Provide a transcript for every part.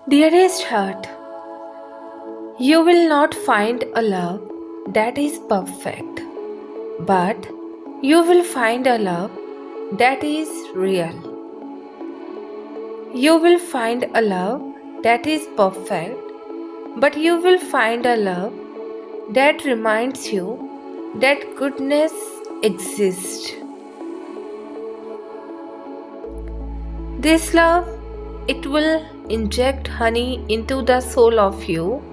Dearest heart, you will not find a love that is perfect, but you will find a love that is real. You will find a love that is perfect, but you will find a love that reminds you that goodness exists. This love, it will inject honey into the soul of you.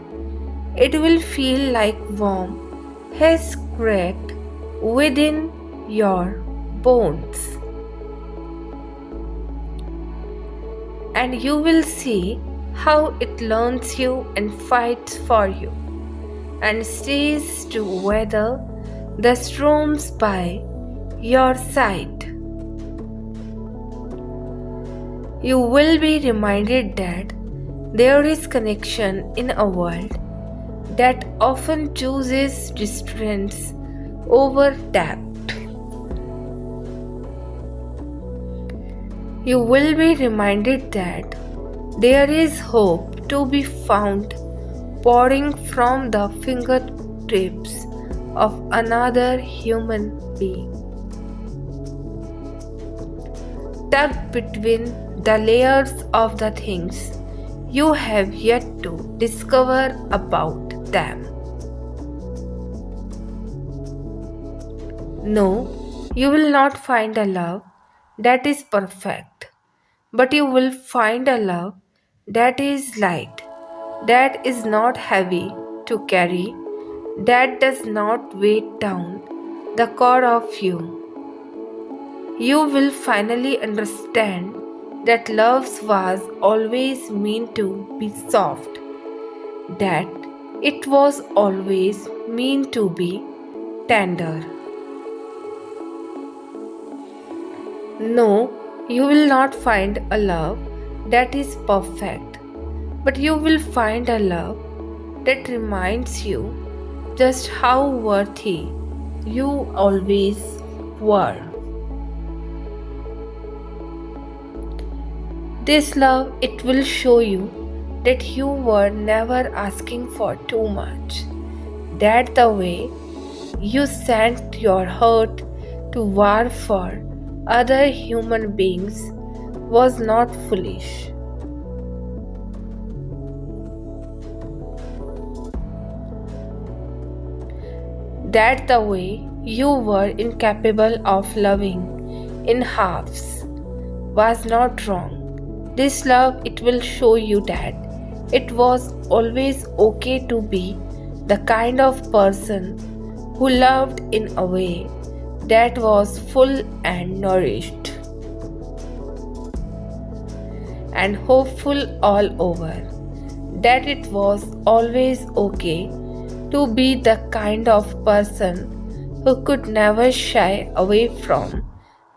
It will feel like warm has cracked within your bones. And you will see how it learns you and fights for you and stays to weather the storms by your side. You will be reminded that there is connection in a world that often chooses distance over depth. You will be reminded that there is hope to be found pouring from the fingertips of another human being. Tucked between the layers of the things you have yet to discover about them. No, you will not find a love that is perfect, but you will find a love that is light, that is not heavy to carry, that does not weigh down the core of you. You will finally understand that love was always meant to be soft, that it was always meant to be tender. No, you will not find a love that is perfect, but you will find a love that reminds you just how worthy you always were. This love, it will show you that you were never asking for too much, that the way you sent your heart to war for other human beings was not foolish. That the way you were incapable of loving in halves was not wrong. This love, it will show you that it was always okay to be the kind of person who loved in a way that was full and nourished and hopeful all over, that it was always okay to be the kind of person who could never shy away from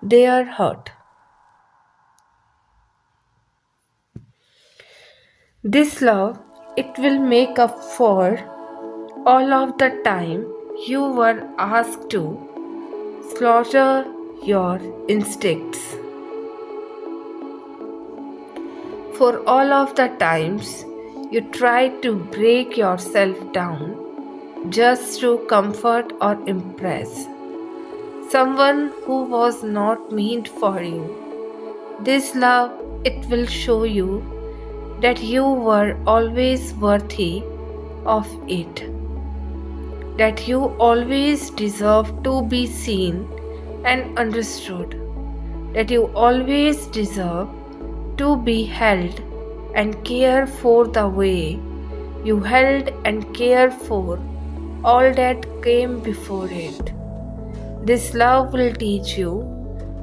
their hurt. This love, it will make up for all of the time you were asked to slaughter your instincts. For all of the times you tried to break yourself down just to comfort or impress someone who was not meant for you. This love, it will show you that you were always worthy of it, that you always deserved to be seen and understood, that you always deserve to be held and cared for the way you held and cared for all that came before it. This love will teach you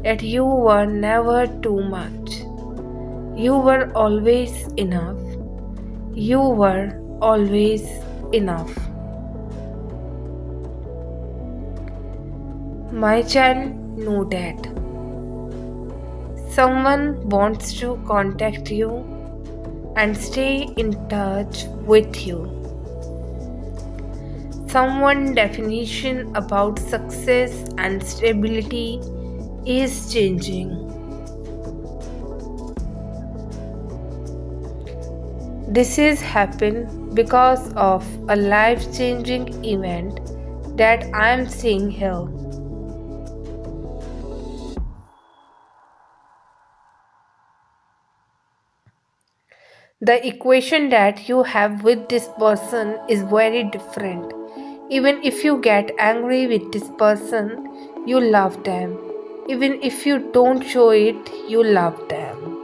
that you were never too much. You were always enough. You were always enough. My child, know that someone wants to contact you and stay in touch with you. Someone's definition about success and stability is changing. This is happened because of a life-changing event that I am seeing here. The equation that you have with this person is very different. Even if you get angry with this person, you love them. Even if you don't show it, you love them.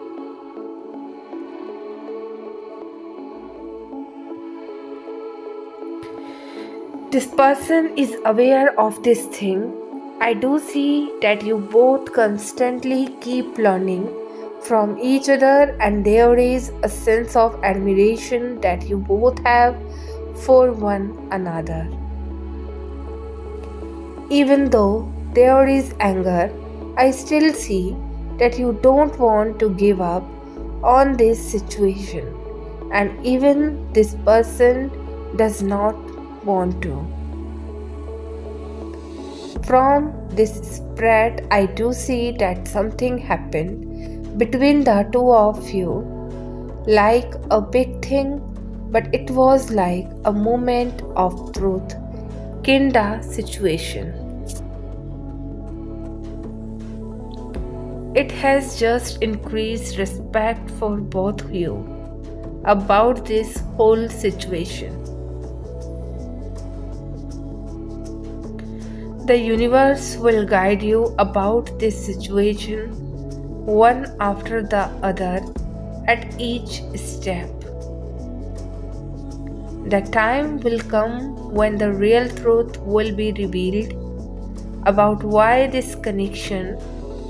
This person is aware of this thing. I do see that you both constantly keep learning from each other, and there is a sense of admiration that you both have for one another. Even though there is anger, I still see that you don't want to give up on this situation, and even this person does not want to. From this spread, I do see that something happened between the two of you, like a big thing, but it was like a moment of truth kinda situation. It has just increased respect for both of you about this whole situation. The universe will guide you about this situation one after the other at each step. The time will come when the real truth will be revealed about why this connection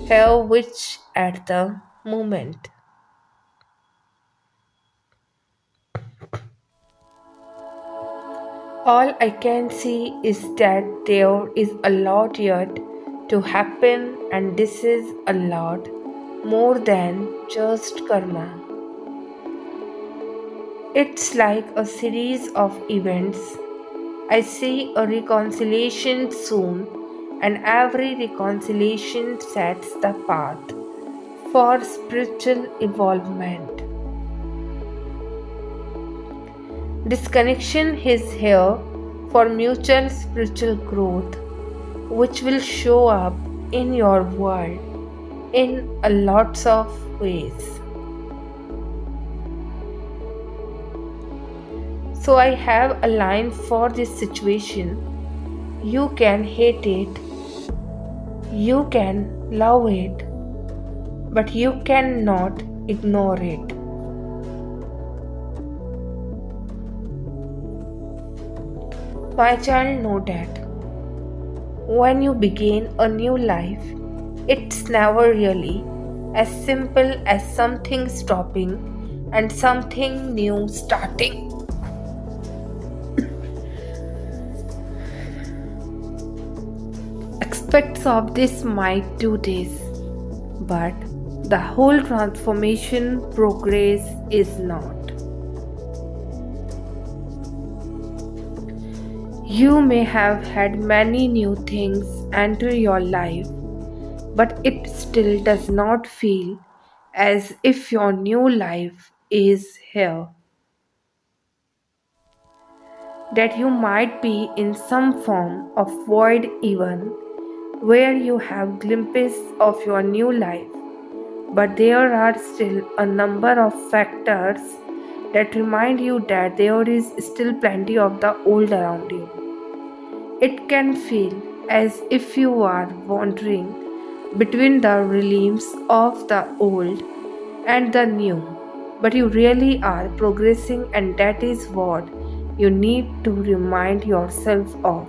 have which at the moment. All I can see is that there is a lot yet to happen, and this is a lot more than just karma. It's like a series of events. I see a reconciliation soon, and every reconciliation sets the path for spiritual evolvement. This connection is here for mutual spiritual growth, which will show up in your world in a lots of ways. So I have a line for this situation. You can hate it, you can love it, but you cannot ignore it. My child, know that when you begin a new life, it's never really as simple as something stopping and something new starting. Aspects of this might do this, but the whole transformation progress is not. You may have had many new things enter your life, but it still does not feel as if your new life is here. That you might be in some form of void even, where you have glimpses of your new life, but there are still a number of factors that remind you that there is still plenty of the old around you. It can feel as if you are wandering between the realms of the old and the new, but you really are progressing, and that is what you need to remind yourself of.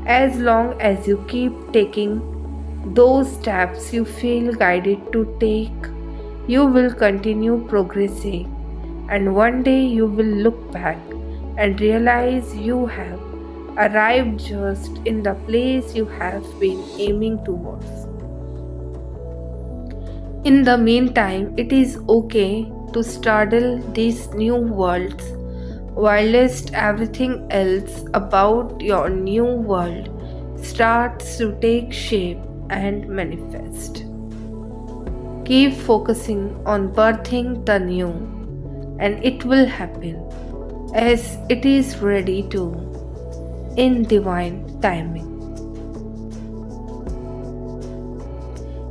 As long as you keep taking those steps you feel guided to take, you will continue progressing, and one day you will look back and realize you have arrived just in the place you have been aiming towards. In the meantime, it is okay to straddle these new worlds whilst everything else about your new world starts to take shape and manifest. Keep focusing on birthing the new, and it will happen as it is ready to in divine timing.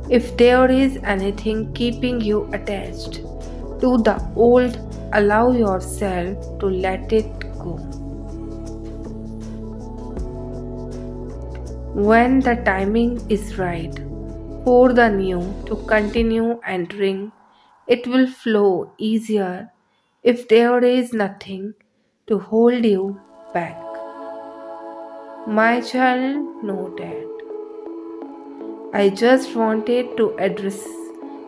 If there is anything keeping you attached to the old, allow yourself to let it go. When the timing is right for the new to continue and ring, it will flow easier if there is nothing to hold you back. My child, know that. I just wanted to address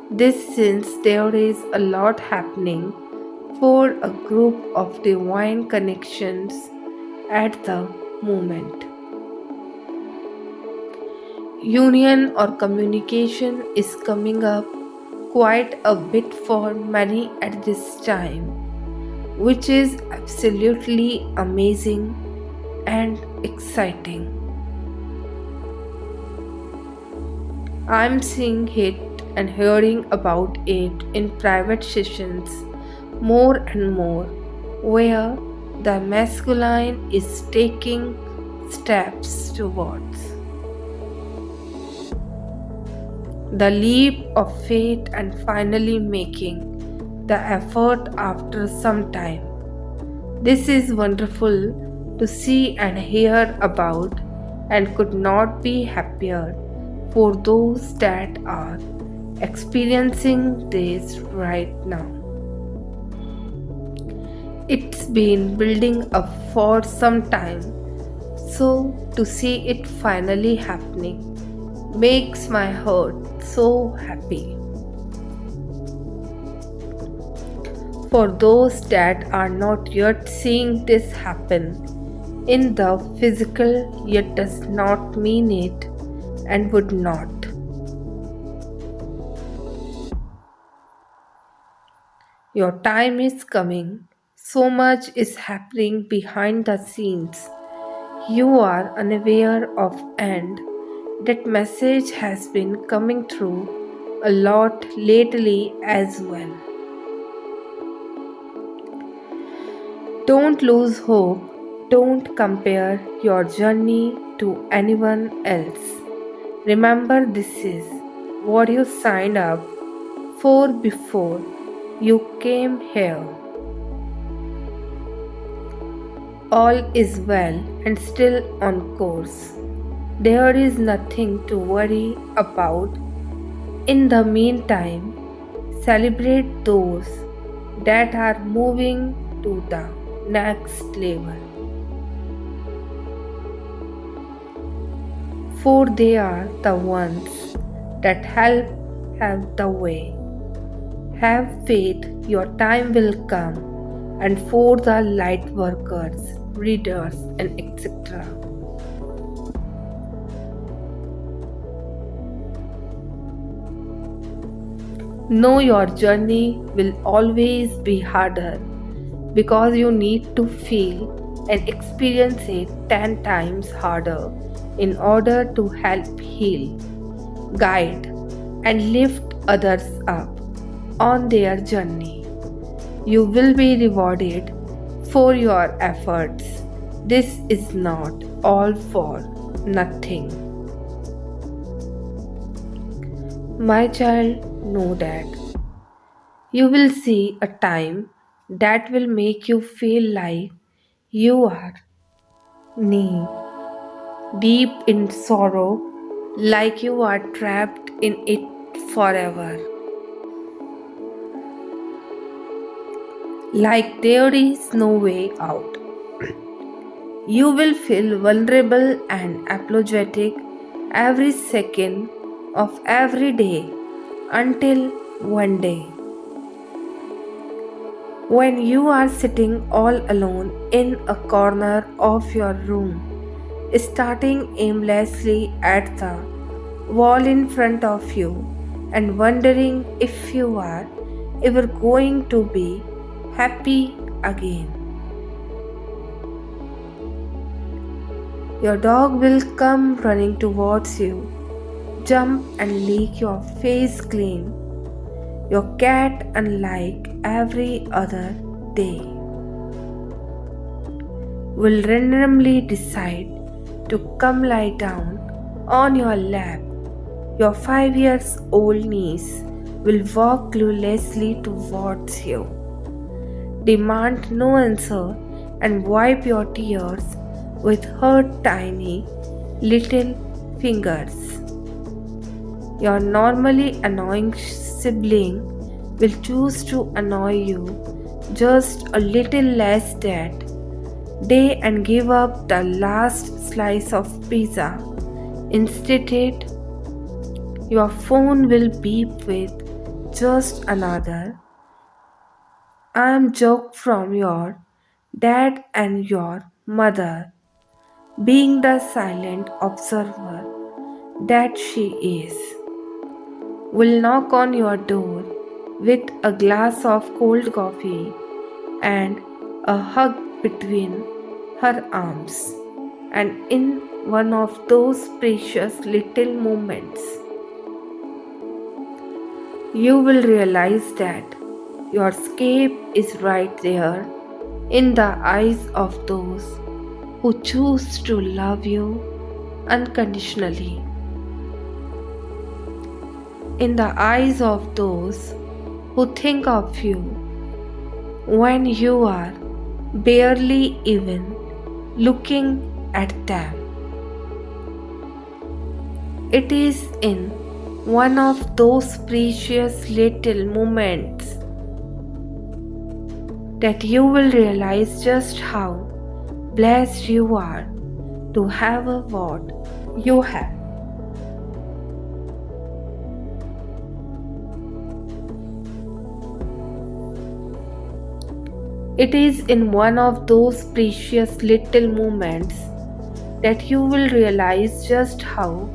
this since there is a lot happening for a group of divine connections at the moment. Union or communication is coming up quite a bit for many at this time, which is absolutely amazing and exciting. I'm seeing it and hearing about it in private sessions more and more, where the masculine is taking steps towards the leap of faith and finally making the effort after some time. This is wonderful to see and hear about, and could not be happier for those that are experiencing this right now. It's been building up for some time, so to see it finally happening makes my heart so happy. For those that are not yet seeing this happen in the physical, yet does not mean it and would not. Your time is coming. So much is happening behind the scenes. You are unaware of, and that message has been coming through a lot lately as well. Don't lose hope. Don't compare your journey to anyone else. Remember, this is what you signed up for before you came here. All is well and still on course. There is nothing to worry about. In the meantime, celebrate those that are moving to the next level, for they are the ones that help have the way. Have faith, your time will come, and for the light workers, readers, and etc. Know your journey will always be harder because you need to feel and experience it 10 times harder in order to help heal, guide, and lift others up on their journey. You will be rewarded for your efforts. This is not all for nothing. My child, know that you will see a time that will make you feel like you are knee deep in sorrow, like you are trapped in it forever. Like there is no way out. You will feel vulnerable and apologetic every second of every day until one day, when you are sitting all alone in a corner of your room, starting aimlessly at the wall in front of you and wondering if you are ever going to be happy again. Your dog will come running towards you, jump and lick your face clean. Your cat, unlike every other they will randomly decide to come lie down on your lap. Your 5 years old niece will walk cluelessly towards you, demand no answer, and wipe your tears with her tiny little fingers. Your normally annoying sibling will choose to annoy you just a little less that day and give up the last slice of pizza. Instead, your phone will beep with just another "I'm joke" from your dad, and your mother, being the silent observer that she is, will knock on your door with a glass of cold coffee and a hug between her arms. And in one of those precious little moments, you will realize that your escape is right there in the eyes of those who choose to love you unconditionally, in the eyes of those who think of you when you are barely even looking at them. It is in one of those precious little moments that you will realize just how blessed you are to have what you have. It is in one of those precious little moments that you will realize just how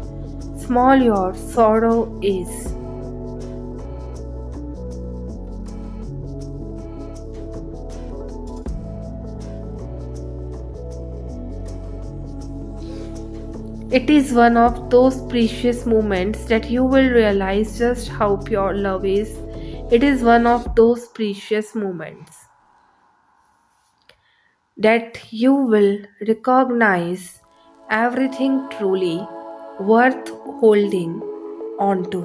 small your sorrow is. It is one of those precious moments that you will realize just how pure love is. It is one of those precious moments that you will recognize everything truly worth holding on to.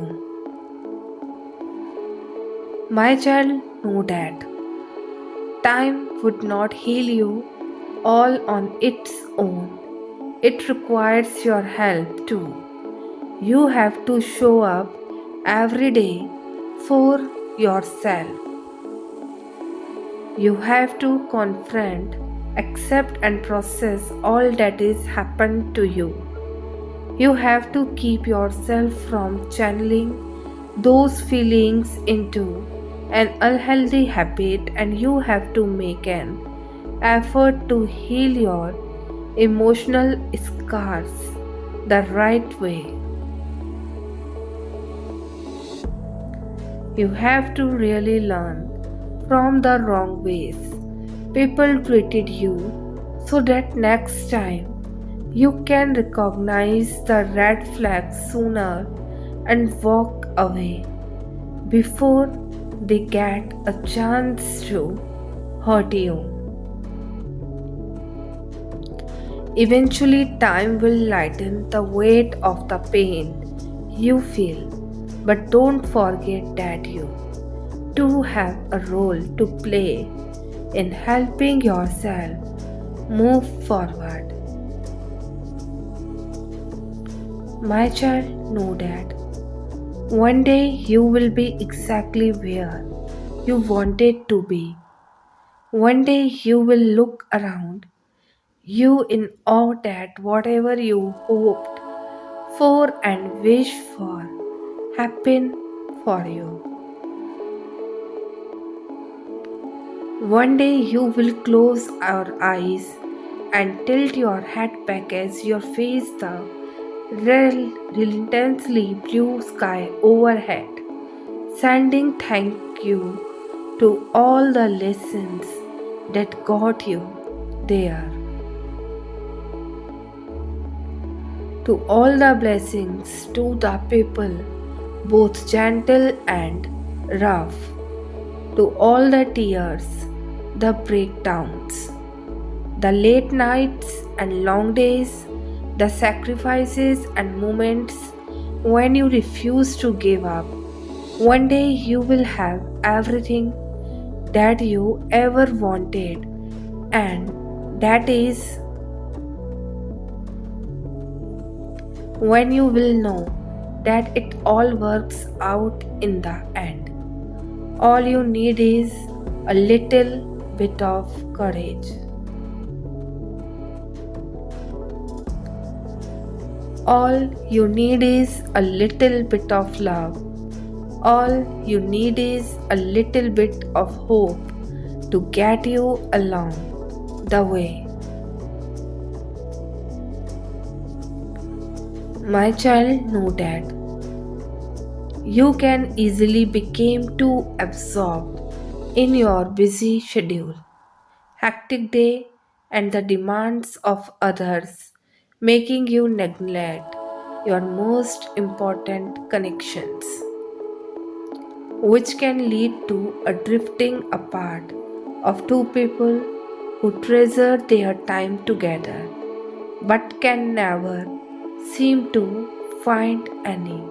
My child, know that time would not heal you all on its own. It requires your help too. You have to show up every day for yourself. You have to confront, accept, and process all that is happened to you. You have to keep yourself from channeling those feelings into an unhealthy habit, and you have to make an effort to heal your emotional scars the right way. You have to really learn from the wrong ways people treated you so that next time you can recognize the red flags sooner and walk away before they get a chance to hurt you. Eventually, time will lighten the weight of the pain you feel, but don't forget that you too have a role to play in helping yourself move forward. My child, know that one day you will be exactly where you wanted to be. One day you will look around you in awe that whatever you hoped for and wished for happened for you. One day you will close your eyes and tilt your head back as you face the relentlessly blue sky overhead, sending thank you to all the lessons that got you there, to all the blessings, to the people, both gentle and rough, to all the tears the breakdowns, the late nights and long days, the sacrifices and moments when you refuse to give up. One day you will have everything that you ever wanted, and that is when you will know that it all works out in the end. All you need is a little bit of courage. All you need is a little bit of love. All you need is a little bit of hope to get you along the way. My child, know that you can easily become too absorbed in your busy schedule, hectic day, and the demands of others, making you neglect your most important connections, which can lead to a drifting apart of two people who treasure their time together but can never seem to find any.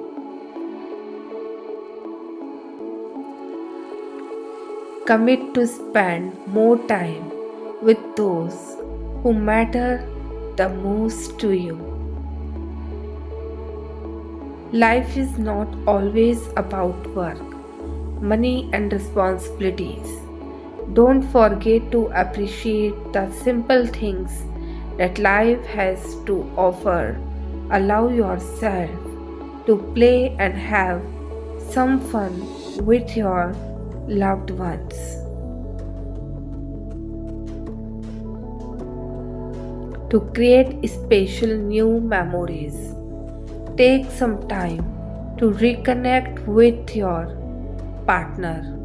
Commit to spend more time with those who matter the most to you. Life is not always about work, money, and responsibilities. Don't forget to appreciate the simple things that life has to offer. Allow yourself to play and have some fun with your loved ones. To create special new memories, take some time to reconnect with your partner.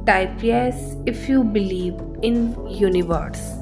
Type yes if you believe in universe.